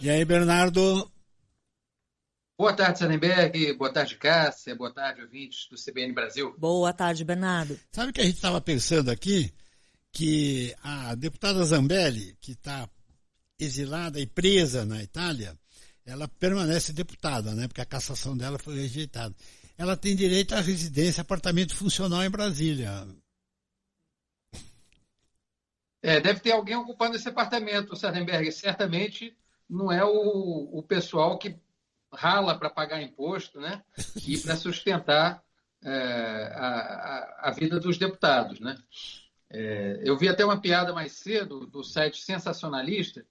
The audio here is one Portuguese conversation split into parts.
E aí, Bernardo? Boa tarde, Sannenberg. Boa tarde, Cássia. Boa tarde, ouvintes do CBN Brasil. Boa tarde, Bernardo. Sabe o que a gente estava pensando aqui? Que a deputada Zambelli, que está exilada e presa na Itália, ela permanece deputada, né? Porque a cassação dela foi rejeitada. Ela tem direito à residência, apartamento funcional em Brasília. Deve ter alguém ocupando esse apartamento, Sannenberg. Certamente não é o pessoal que rala para pagar imposto, né? E para sustentar a vida dos deputados, né? Eu vi até uma piada mais cedo do site Sensacionalista,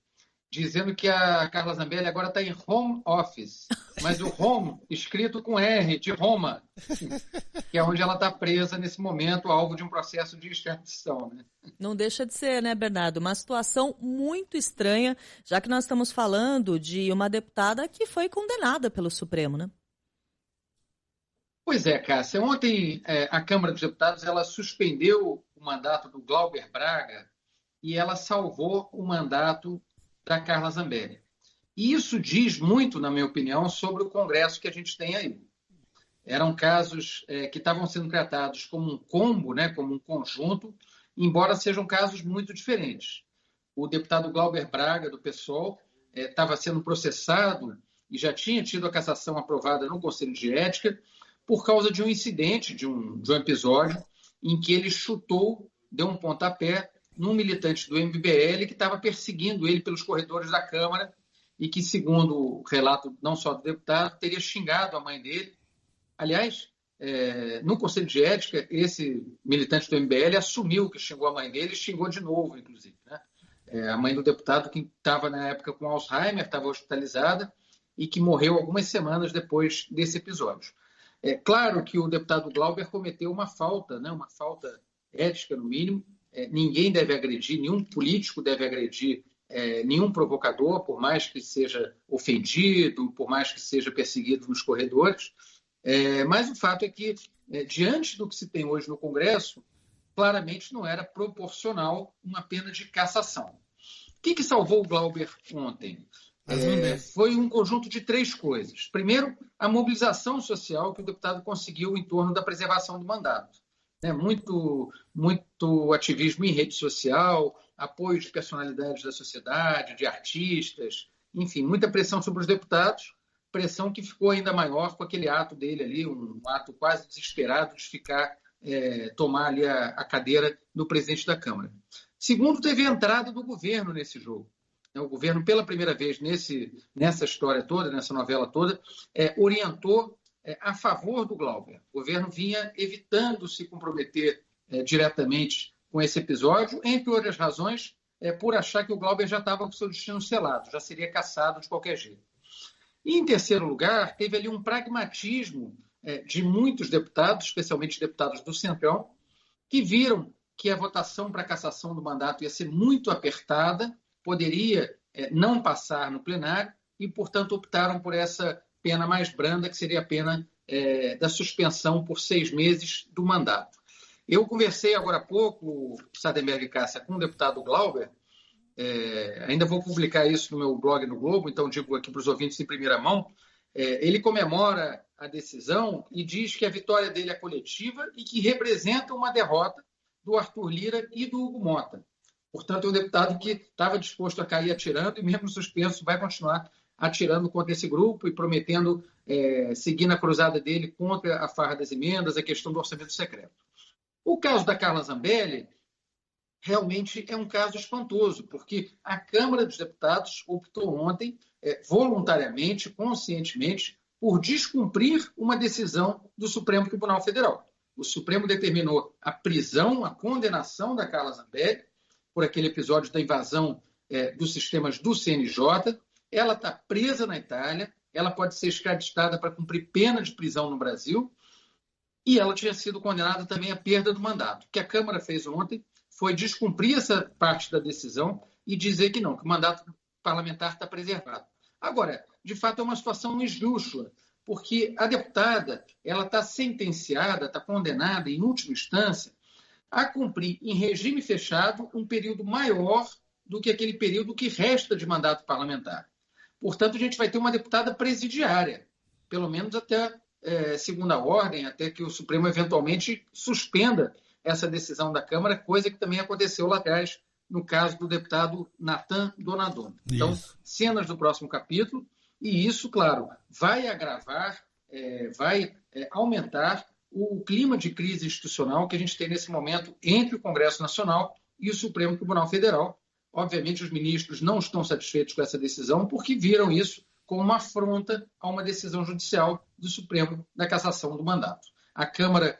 dizendo que a Carla Zambelli agora está em home office, mas o home escrito com R, de Roma, que é onde ela está presa nesse momento, alvo de um processo de extradição, né? Não deixa de ser, né, Bernardo? Uma situação muito estranha, já que nós estamos falando de uma deputada que foi condenada pelo Supremo, né? Pois é, Cássia. Ontem a Câmara dos Deputados ela suspendeu o mandato do Glauber Braga e ela salvou o mandato da Carla Zambelli. E isso diz muito, na minha opinião, sobre o Congresso que a gente tem aí. Eram casos que estavam sendo tratados como um combo, né, como um conjunto, embora sejam casos muito diferentes. O deputado Glauber Braga, do PSOL, estava sendo processado e já tinha tido a cassação aprovada no Conselho de Ética por causa de um incidente, de um episódio, em que ele chutou, deu um pontapé num militante do MBL que estava perseguindo ele pelos corredores da Câmara e que, segundo o relato não só do deputado, teria xingado a mãe dele. Aliás, no Conselho de Ética, esse militante do MBL assumiu que xingou a mãe dele e xingou de novo, inclusive, né? A mãe do deputado que estava, na época, com Alzheimer, estava hospitalizada e que morreu algumas semanas depois desse episódio. É claro que o deputado Glauber cometeu uma falta, né? Uma falta ética, no mínimo. Ninguém deve agredir, nenhum político deve agredir nenhum provocador, por mais que seja ofendido, por mais que seja perseguido nos corredores. Mas o fato é que, diante do que se tem hoje no Congresso, claramente não era proporcional uma pena de cassação. O que salvou o Glauber ontem? Foi um conjunto de três coisas. Primeiro, a mobilização social que o deputado conseguiu em torno da preservação do mandato. Muito ativismo em rede social, apoio de personalidades da sociedade, de artistas, enfim, muita pressão sobre os deputados, pressão que ficou ainda maior com aquele ato dele ali, um ato quase desesperado de tomar ali a cadeira do presidente da Câmara. Segundo, teve a entrada do governo nesse jogo. O governo, pela primeira vez nessa história toda, nessa novela toda, orientou a favor do Glauber. O governo vinha evitando se comprometer diretamente com esse episódio, entre outras razões, por achar que o Glauber já estava com seu destino selado, já seria cassado de qualquer jeito. E, em terceiro lugar, teve ali um pragmatismo de muitos deputados, especialmente deputados do Centrão, que viram que a votação para a cassação do mandato ia ser muito apertada, poderia não passar no plenário e, portanto, optaram por essa pena mais branda, que seria a pena da suspensão por 6 meses do mandato. Eu conversei agora há pouco, Sannenberg e Cássia, com o deputado Glauber, ainda vou publicar isso no meu blog no Globo, então digo aqui para os ouvintes em primeira mão. Ele comemora a decisão e diz que a vitória dele é coletiva e que representa uma derrota do Arthur Lira e do Hugo Mota. Portanto, é um deputado que estava disposto a cair atirando e, mesmo suspenso, vai continuar atirando contra esse grupo e prometendo seguir na cruzada dele contra a farra das emendas, a questão do orçamento secreto. O caso da Carla Zambelli realmente é um caso espantoso, porque a Câmara dos Deputados optou ontem, voluntariamente, conscientemente, por descumprir uma decisão do Supremo Tribunal Federal. O Supremo determinou a prisão, a condenação da Carla Zambelli por aquele episódio da invasão dos sistemas do CNJ. Ela está presa na Itália, ela pode ser extraditada para cumprir pena de prisão no Brasil e ela tinha sido condenada também à perda do mandato. O que a Câmara fez ontem foi descumprir essa parte da decisão e dizer que não, que o mandato parlamentar está preservado. Agora, de fato, é uma situação esdrúxula, porque a deputada ela está sentenciada, está condenada, em última instância, a cumprir em regime fechado um período maior do que aquele período que resta de mandato parlamentar. Portanto, a gente vai ter uma deputada presidiária, pelo menos até segunda ordem, até que o Supremo eventualmente suspenda essa decisão da Câmara, coisa que também aconteceu lá atrás, no caso do deputado Natan Donadon. Então, cenas do próximo capítulo, e isso, claro, vai agravar, vai aumentar o clima de crise institucional que a gente tem nesse momento entre o Congresso Nacional e o Supremo Tribunal Federal. Obviamente, os ministros não estão satisfeitos com essa decisão porque viram isso como uma afronta a uma decisão judicial do Supremo da cassação do mandato. A Câmara,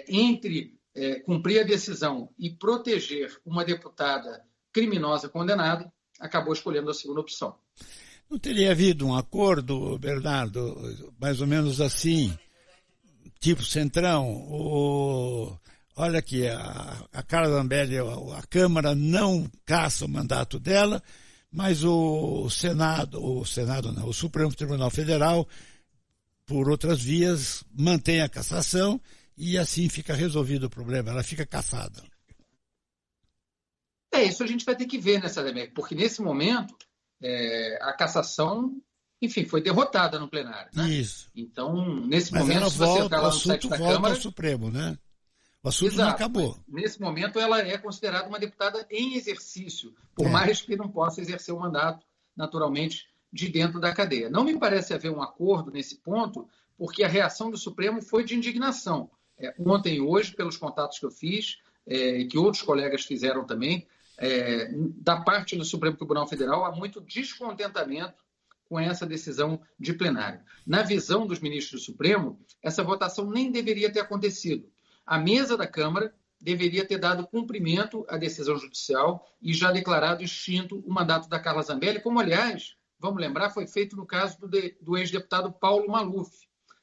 entre cumprir a decisão e proteger uma deputada criminosa condenada, acabou escolhendo a segunda opção. Não teria havido um acordo, Bernardo, mais ou menos assim, tipo Centrão, olha aqui, a Carla Zambelli, a Câmara não caça o mandato dela, mas o Supremo Tribunal Federal, por outras vias, mantém a cassação e assim fica resolvido o problema, ela fica cassada. Isso a gente vai ter que ver, né, Sademec? Porque nesse momento a cassação, enfim, foi derrotada no plenário. Né? Isso. Então, nesse mas momento, ela se você entrar lá no site da Câmara... ao Supremo, né? O assunto não acabou. Nesse momento, ela é considerada uma deputada em exercício, por mais que não possa exercer o mandato, naturalmente, de dentro da cadeia. Não me parece haver um acordo nesse ponto, porque a reação do Supremo foi de indignação. Ontem e hoje, pelos contatos que eu fiz, e que outros colegas fizeram também, da parte do Supremo Tribunal Federal, há muito descontentamento com essa decisão de plenário. Na visão dos ministros do Supremo, essa votação nem deveria ter acontecido. A mesa da Câmara deveria ter dado cumprimento à decisão judicial e já declarado extinto o mandato da Carla Zambelli, como, aliás, vamos lembrar, foi feito no caso do ex-deputado Paulo Maluf,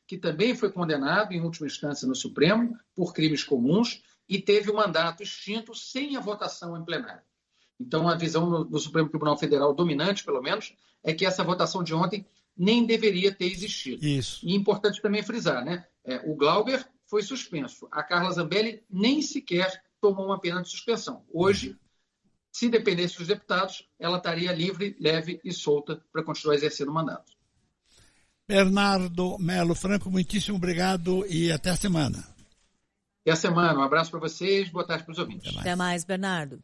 que também foi condenado, em última instância, no Supremo, por crimes comuns, e teve o mandato extinto sem a votação em plenário. Então, a visão do Supremo Tribunal Federal, dominante, pelo menos, é que essa votação de ontem nem deveria ter existido. Isso. E é importante também frisar, né? O Glauber foi suspenso. A Carla Zambelli nem sequer tomou uma pena de suspensão. Hoje, se dependesse dos deputados, ela estaria livre, leve e solta para continuar exercendo o mandato. Bernardo Melo Franco, muitíssimo obrigado e até a semana. Até a semana. Um abraço para vocês, boa tarde para os ouvintes. Até mais, Bernardo.